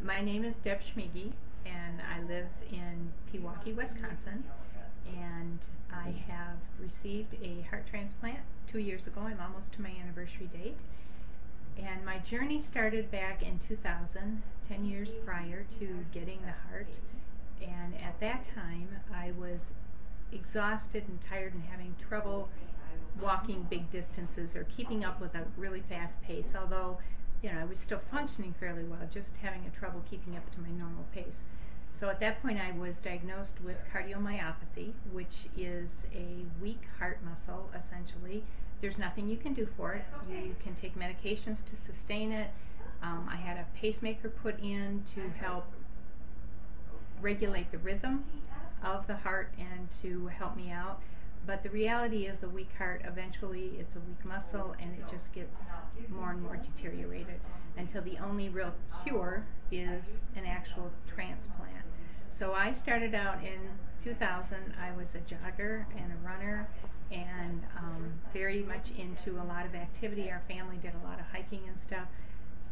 My name is Deb Schmiege, and I live in Pewaukee, Wisconsin, and I have received a heart transplant 2 years ago. I'm almost to my anniversary date. And my journey started back in 2000, 10 years prior to getting the heart. And at that time, I was exhausted and tired and having trouble walking big distances or keeping up with a really fast pace, although I was still functioning fairly well, just having trouble keeping up to my normal pace. So at that point I was diagnosed with cardiomyopathy, which is a weak heart muscle, essentially. There's nothing you can do for it. You can take medications to sustain it. I had a pacemaker put in to help regulate the rhythm of the heart and to help me out. But the reality is a weak heart, eventually it's a weak muscle and it just gets more and more deteriorated until the only real cure is an actual transplant. So I started out in 2000. I was a jogger and a runner and very much into a lot of activity. Our family did a lot of hiking and stuff.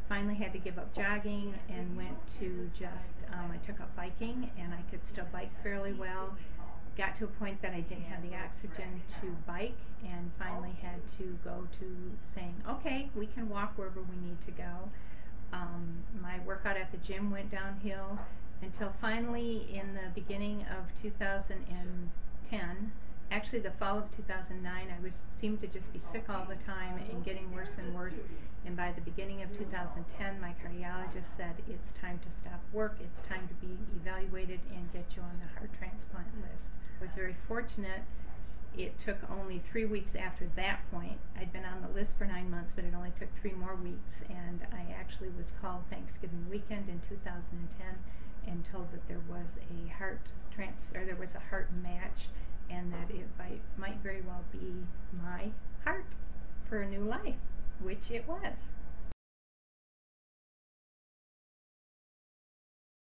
Finally had to give up jogging and went to just, I took up biking, and I could still bike fairly well. Got to a point that I didn't have the oxygen to bike, and finally had to go to saying, okay, we can walk wherever we need to go. My workout at the gym went downhill until finally in the beginning of 2010, actually the fall of 2009, I seemed to just be sick all the time and getting worse and worse. And by the beginning of 2010, my cardiologist said, it's time to stop work, it's time to be evaluated and get you on the heart transplant list. I was very fortunate. It took only 3 weeks after that point. I'd been on the list for 9 months, but it only took 3 more weeks, and I actually was called Thanksgiving weekend in 2010 and told that there was a heart match, and that it might very well be my heart for a new life, which it was.